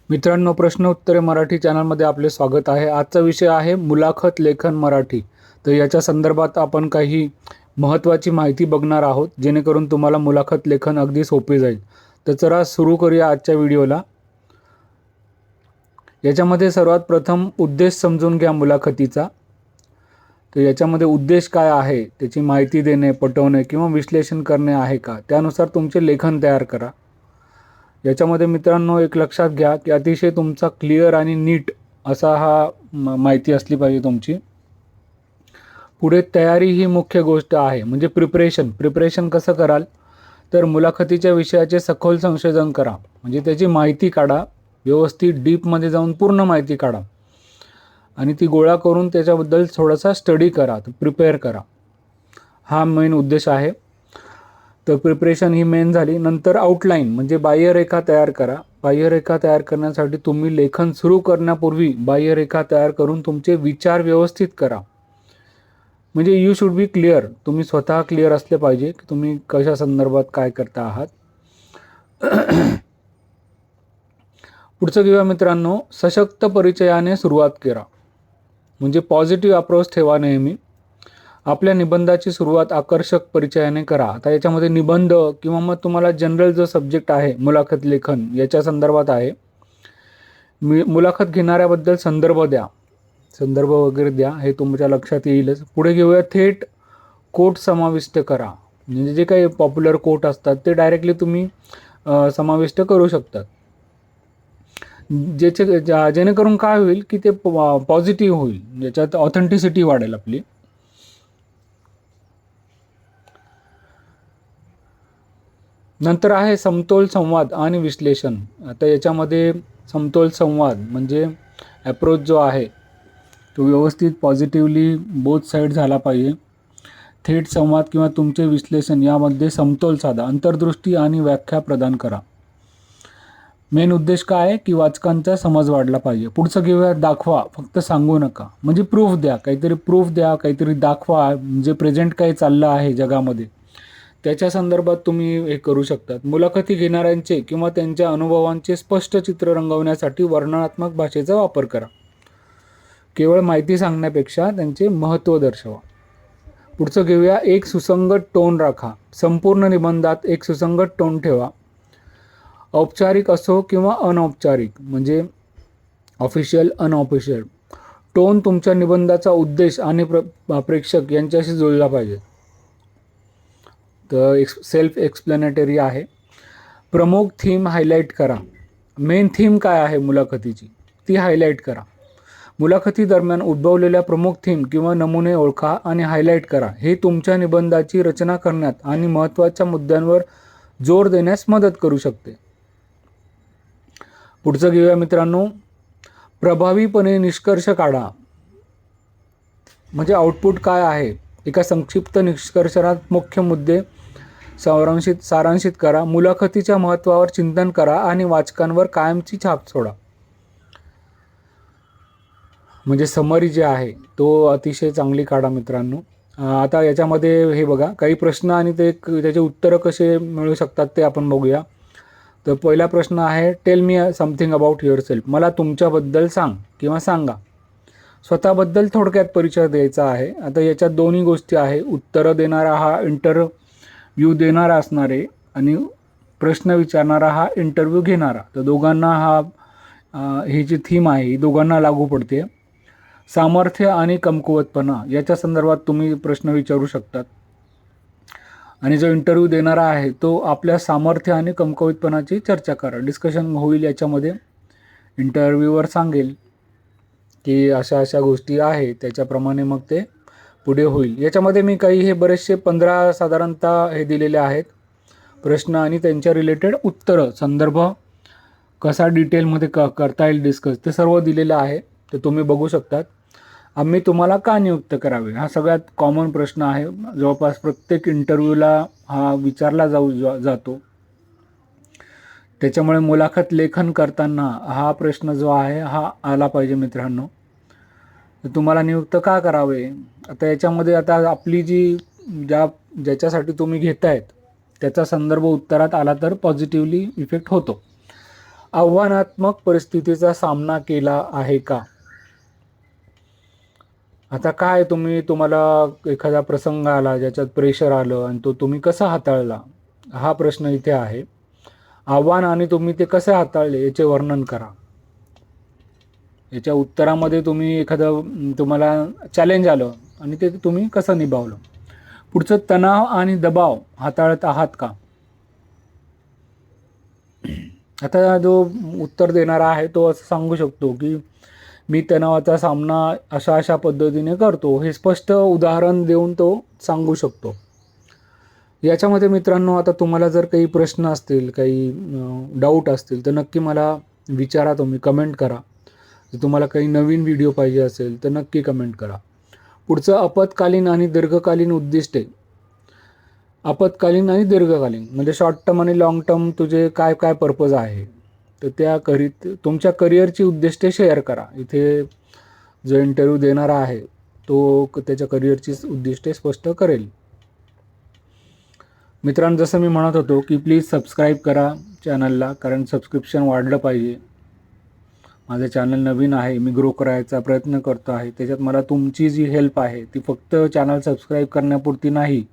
मित्रांनो, प्रश्न उत्तरे मराठी चॅनलमध्ये आपले स्वागत आहे. आजचा विषय आहे मुलाखत लेखन मराठी. तर याच्या संदर्भात आपण काही महत्त्वाची माहिती बघणार आहोत, जेणेकरून तुम्हाला मुलाखत लेखन अगदी सोपे जाईल. तर चला सुरू करूया आजच्या व्हिडिओला. याच्यामध्ये सर्वात प्रथम उद्देश समजून घ्या मुलाखतीचा. तर याच्यामध्ये उद्देश काय आहे, त्याची माहिती देणे, पटवणे किंवा विश्लेषण करणे आहे का, त्यानुसार तुमचे लेखन तयार करा. याच्यामध्ये मित्रांनो एक लक्षात घ्या की अतिशय तुमचा क्लिअर आणि नीट असा हा माहिती असली पाहिजे तुमची. पुढे तयारी ही मुख्य गोष्ट आहे. म्हणजे प्रिपरेशन कसं कराल, तर मुलाखतीच्या विषयाचे सखोल संशोधन करा. म्हणजे त्याची माहिती काढा, व्यवस्थित डीपमध्ये जाऊन पूर्ण माहिती काढा आणि ती गोळा करून त्याच्याबद्दल थोडासा स्टडी करा, प्रिपेअर करा. हा मेन उद्देश आहे. तर प्रिपरेशन ही मेन झाली. नंतर आउटलाईन म्हणजे बाह्यरेखा तयार करा. बाह्यरेखा तयार करण्यासाठी तुम्ही लेखन सुरू करण्यापूर्वी बाह्यरेखा तयार करून तुमचे विचार व्यवस्थित करा. म्हणजे यू शुड बी क्लिअर. तुम्ही स्वतः क्लिअर असले पाहिजे की तुम्ही कशा संदर्भात काय करता आहात. पुढचं घेऊया मित्रांनो, सशक्त परिचयाने सुरुवात करा. म्हणजे पॉझिटिव्ह अप्रोच ठेवा नेहमी. आपल्या निबंधाची सुरुवात आकर्षक परिचयाने करा. आता याच्यामध्ये निबंध किंवा मग तुम्हाला जनरल जो सब्जेक्ट आहे मुलाखत लेखन याच्या संदर्भात आहे. मुलाखत घेणाऱ्याबद्दल संदर्भ वगैरे द्या, हे तुमच्या लक्षात येईलच. पुढे घेऊया थेट कोट समाविष्ट करा. म्हणजे जे काही पॉप्युलर कोट असतात ते डायरेक्टली तुम्ही समाविष्ट करू शकतात. जेणेकरून काय होईल की ते पॉझिटिव्ह होईल, ज्याच्यात ऑथेंटिसिटी वाढेल आपली. नंतर आहे समतोल संवाद आणि विश्लेषण. आता याच्यामध्ये समतोल संवाद म्हणजे ॲप्रोच जो आहे तो व्यवस्थित पॉझिटिव्हली बोथ साईड झाला पाहिजे. थेट संवाद किंवा तुमचे विश्लेषण यामध्ये समतोल साधा, अंतर्दृष्टी आणि व्याख्या प्रदान करा. मेन उद्देश काय आहे की वाचकांचा समज वाढला पाहिजे. पुढचं घेऊया दाखवा, फक्त सांगू नका. म्हणजे प्रूफ द्या, काहीतरी दाखवा. म्हणजे प्रेझेंट काही चाललं आहे जगामध्ये त्याच्या संदर्भात तुम्ही हे करू शकतात. मुलाखती घेणाऱ्यांचे किंवा त्यांच्या अनुभवांचे स्पष्ट चित्र रंगवण्यासाठी वर्णनात्मक भाषेचा वापर करा. केवळ माहिती सांगण्यापेक्षा त्यांचे महत्त्व दर्शवा. पुढचं घेऊया एक सुसंगत टोन राखा. संपूर्ण निबंधात एक सुसंगत टोन ठेवा. औपचारिक असो किंवा अनौपचारिक, म्हणजे ऑफिशियल अनऑफिशियल. टोन तुमच्या निबंधाचा उद्देश आणि प्रेक्षक यांच्याशी जुळला पाहिजे. तर सेल्फ एक्सप्लेनेटरी आहे. प्रमुख थीम हायलाईट करा. मेन थीम काय आहे मुलाखतीची ती हायलाईट करा. मुलाखती दरम्यान उद्भवलेल्या प्रमुख थीम किंवा नमुने ओळखा आणि हायलाईट करा. हे तुमच्या निबंधाची रचना करण्यात आणि महत्त्वाच्या मुद्द्यांवर जोर देण्यास मदत करू शकते. पुढचं घेऊया मित्रांनो, प्रभावीपणे निष्कर्ष काढा. म्हणजे आउटपुट काय आहे, एका संक्षिप्त निष्कर्षात मुख्य मुद्दे सारांशित करा. मुलाखतीच्या महत्त्वावर चिंतन करा आणि वाचकांवर कायमची छाप सोडा. म्हणजे समरी जे आहे तो अतिशय चांगली काढा मित्रांनो. आता याच्यामध्ये हे बघा, काही प्रश्न आणि त्याचे उत्तरं कसे मिळू शकतात ते आपण बघूया. तर पहिला प्रश्न आहे, tell me something about your self. मला तुमच्याबद्दल सांग किंवा सांगा. स्वतःबद्दल थोडक्यात परिचय द्यायचा आहे. आता याच्यात दोन्ही गोष्टी आहे. उत्तरं देणारा हा इंटरव्ह्यू देणारा असणारे आणि प्रश्न विचारणारा हा इंटरव्ह्यू घेणारा. तर दोघांना ही जी थीम आहे ही दोघांना लागू पडते. सामर्थ्य आणि कमकुवतपणा याच्या संदर्भात तुम्ही प्रश्न विचारू शकतात. आणि जो इंटरव्ह्यू देणारा आहे तो आपल्या सामर्थ्य आणि कमकुवतपणाची चर्चा करा. डिस्कशन होईल याच्यामध्ये. इंटरव्ह्यूवर सांगेल की अशा गोष्टी आहेत, त्याच्याप्रमाणे मग ते पुढे होईल. याच्यामध्ये मी काही हे बरेचसे 15 साधारणतः हे दिलेले आहेत प्रश्न आणि त्यांच्या रिलेटेड उत्तरं, संदर्भ कसा डिटेलमध्ये करता येईल डिस्कस, ते सर्व दिलेलं आहे. ते तुम्ही बघू शकतात. आम्ही तुम्हाला का नियुक्त करावे, हा सगळ्यात कॉमन प्रश्न आहे. जवळपास प्रत्येक इंटरव्ह्यूला हा विचारला जातो. त्याच्यामुळे मुलाखत लेखन करताना हा प्रश्न जो आहे हा आला पाहिजे मित्रांनो. तुम्हाला नियुक्त का करावे. आता याच्यामध्ये आता आपली ज्याच्यासाठी तुम्ही घेतायत त्याचा संदर्भ उत्तरात आला तर पॉझिटिव्हली इफेक्ट होतो. आव्हानात्मक परिस्थितीचा सामना केला आहे का? आता काय तुम्हाला एखादा प्रसंग आला ज्याच्यात प्रेशर आलं आणि तो तुम्ही कसा हाताळला, हा प्रश्न इथे आहे. आव्हान आणि तुम्ही ते कसे हाताळले याचे वर्णन करा. याच्या उत्तरामध्ये तुम्ही तुम्हाला चॅलेंज आलं आणि ते तुम्ही कसं निभावलं. पुढचं, तणाव आणि दबाव हाताळत आहात का? आता जो उत्तर देणारा आहे तो असं सांगू शकतो की मी तणावाचा सामना अशा अशा पद्धतीने करतो, हे स्पष्ट उदाहरण देऊन तो सांगू शकतो. याच्यामध्ये मित्रांनो, आता तुम्हाला जर काही प्रश्न असतील, काही डाऊट असतील तर नक्की मला विचारा, तुम्ही कमेंट करा. जर तुम्हाला काही नवीन व्हिडिओ पाहिजे असेल तर नक्की कमेंट करा. पुढचं, आपत्कालीन आणि दीर्घकालीन उद्दिष्टे. आपत्कालीन आणि दीर्घकालीन म्हणजे शॉर्ट टर्म आणि लॉंग टर्म तुझे काय काय पर्पज आहे, तर तुमच्या करिअरची उद्दिष्टे शेअर करा. इथे जो इंटरव्ह्यू देणारा आहे तो त्याच्या करिअरची उद्दिष्टे स्पष्ट करेल. मित्रांनो, जसं मी म्हणत होतो की प्लीज सबस्क्राईब करा चॅनलला, कारण सबस्क्रिप्शन वाढलं पाहिजे. माझं चॅनल नवीन आहे, मी ग्रो करायचा प्रयत्न करतो आहे. त्याच्यात मला तुमची जी हेल्प आहे ती फक्त चॅनल सबस्क्राईब करण्यापुरती नाही,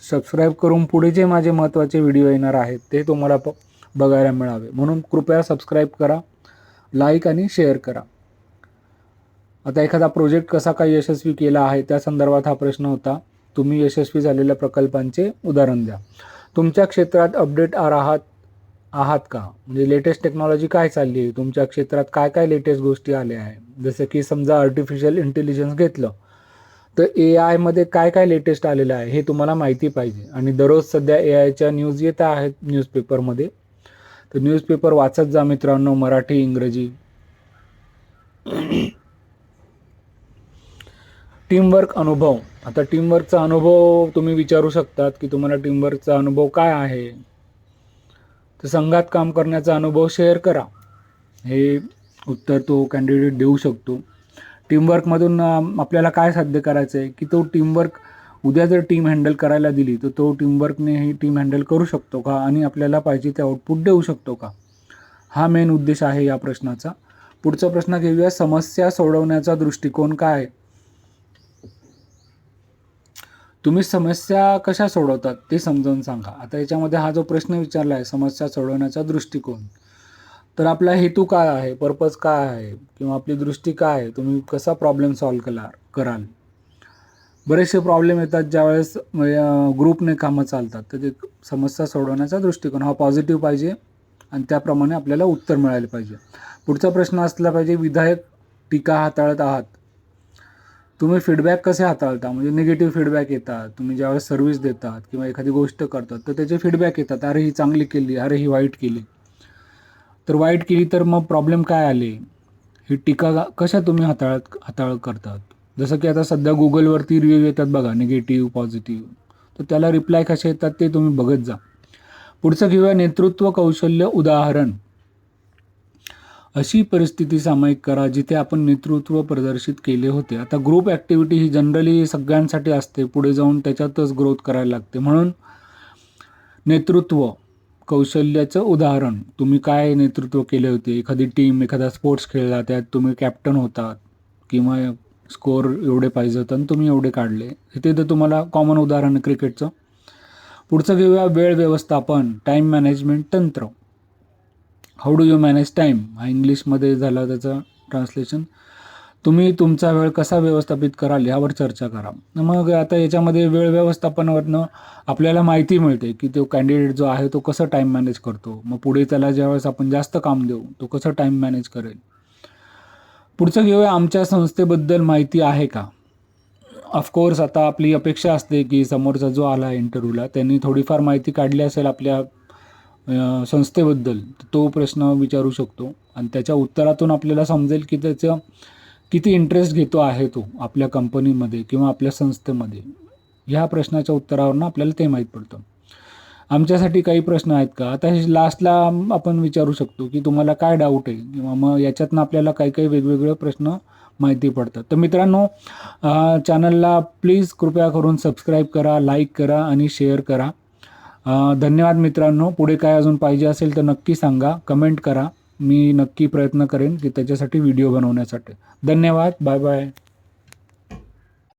सबस्क्राईब करून पुढे जे माझे महत्त्वाचे व्हिडिओ येणार आहेत ते तुम्हाला बघायला मिळावे. म्हणून कृपया सबस्क्राईब करा, लाईक आणि शेअर करा. आता एखादा प्रोजेक्ट कसा काय यशस्वी केला आहे त्या संदर्भात हा प्रश्न होता. तुम्ही यशस्वी झालेल्या प्रकल्पांचे उदाहरण द्या. तुमच्या क्षेत्रात अपडेट आहात का? म्हणजे लेटेस्ट टेक्नॉलॉजी काय चालली आहे, तुमच्या क्षेत्रात काय काय लेटेस्ट गोष्टी आल्या आहे. जसं की समजा आर्टिफिशियल इंटेलिजन्स घेतलं तर AI मध्ये काय काय लेटेस्ट आलेलं आहे हे तुम्हाला माहिती पाहिजे. आणि दररोज सध्या AIच्या न्यूज येत आहेत न्यूजपेपरमध्ये, तर न्यूजपेपर वाचत जा मित्रांनो, मराठी इंग्रजी. टीमवर्क अनुभव. आता टीमवर्कचा अनुभव तुम्ही विचारू शकतात की तुम्हाला टीमवर्कचा अनुभव काय आहे, तर संघात काम करण्याचा अनुभव शेअर करा, हे उत्तर तो कॅन्डिडेट देऊ शकतो. टीमवर्कमधून आपल्याला काय साध्य करायचं आहे की तो टीमवर्क उद्या जर टीम हँडल करायला दिली तर तो टीमवर्कने ही टीम हँडल करू शकतो का आणि आपल्याला पाहिजे ते आउटपुट देऊ शकतो का, हा मेन उद्देश आहे या प्रश्नाचा. पुढचा प्रश्न घेऊया, समस्या सोडवण्याचा दृष्टिकोन काय आहे? तुम्ही समस्या कशा सोडवतात ते समजावून सांगा. आता याच्यामध्ये हा जो प्रश्न विचारला आहे, समस्या सोडवण्याचा दृष्टिकोन, तर आपला हेतू काय आहे, पर्पज काय आहे, किंवा आपली दृष्टी काय आहे, तुम्ही कसा प्रॉब्लेम सॉल्व्ह कराल. बरेचसे प्रॉब्लेम येतात ज्यावेळेस ग्रुपने कामं चालतात, तर ते समस्या सोडवण्याचा दृष्टिकोन हा पॉझिटिव्ह पाहिजे आणि त्याप्रमाणे आपल्याला उत्तर मिळायला पाहिजे. पुढचा प्रश्न असला पाहिजे, विधायक टीका हाताळत आहात. तुम्ही फीडबॅक कसे हाताळता, म्हणजे निगेटिव्ह फीडबॅक येतात, तुम्ही ज्यावेळेस सर्व्हिस देतात किंवा एखादी गोष्ट करतात तर त्याचे फीडबॅक येतात, अरे ही चांगली केली, अरे ही वाईट केली. तर वाईट केली तर मग प्रॉब्लेम काय आले, ही टीका कशा तुम्ही हाताळ करतात. जसं की आता सध्या गुगलवरती रिव्ह्यू येतात बघा, निगेटिव्ह पॉझिटिव्ह, तर त्याला रिप्लाय कसे येतात ते तुम्ही बघत जा. पुढचं घेऊया, नेतृत्व कौशल्य उदाहरण. अशी परिस्थिती सामायिक करा जिथे आपण नेतृत्व प्रदर्शित केले होते. आता ग्रुप ॲक्टिव्हिटी ही जनरली सगळ्यांसाठी असते, पुढे जाऊन त्याच्यातच ग्रोथ करायला लागते. म्हणून नेतृत्व कौशल्याचं उदाहरण, तुम्ही काय नेतृत्व केले होते, एखादी टीम, एखादा स्पोर्ट्स खेळला, त्यात तुम्ही कॅप्टन होतात किंवा स्कोअर एवढे पाहिजे होतं आणि तुम्ही एवढे काढले, ते तर तुम्हाला कॉमन उदाहरण क्रिकेटचं. पुढचं घेऊया, वेळ व्यवस्थापन, टाईम मॅनेजमेंट तंत्र. How do you manage time, हा इंग्लिशमध्ये झाला त्याचं ट्रान्सलेशन. तुम्ही तुमचा वेळ कसा व्यवस्थापित कराल यावर चर्चा करा. मग आता याच्यामध्ये वेळ व्यवस्थापनावरनं आपल्याला माहिती मिळते की तो कॅन्डिडेट जो आहे तो कसं टाईम मॅनेज करतो. मग पुढे त्याला ज्यावेळेस आपण जास्त काम देऊ तो कसं टाईम मॅनेज करेल. पुढचं घेऊया, आमच्या संस्थेबद्दल माहिती आहे का. ऑफकोर्स आता आपली अपेक्षा असते की समोरचा जो आला इंटरव्ह्यूला त्यांनी थोडीफार माहिती काढली असेल आपल्या संस्थेबद्दल, तो प्रश्न विचारू शकतो आणि त्याच्या उत्तरातून आपल्याला समजेल की त्याचं किती इंटरेस्ट घेतो आहे तो आपल्या कंपनीमध्ये किंवा आपल्या संस्थेमध्ये. ह्या प्रश्नाच्या उत्तरावरून आपल्याला ते माहीत पडतं. आमच्यासाठी काही प्रश्न आहेत का, आता हे लास्टला आपण विचारू शकतो की तुम्हाला काय डाऊट आहे, किंवा मग याच्यातनं आपल्याला काही काही वेगवेगळे प्रश्न माहिती पडतात. तर मित्रांनो, चॅनलला प्लीज कृपया करून सबस्क्राईब करा, लाईक करा आणि शेअर करा. धन्यवाद मित्रांनो. पुढे काय अजून पाहिजे असेल तर नक्की सांगा, कमेंट करा. मी नक्की प्रयत्न करेन की त्याच्यासाठी व्हिडिओ बनवण्यासाठी. धन्यवाद. Bye bye.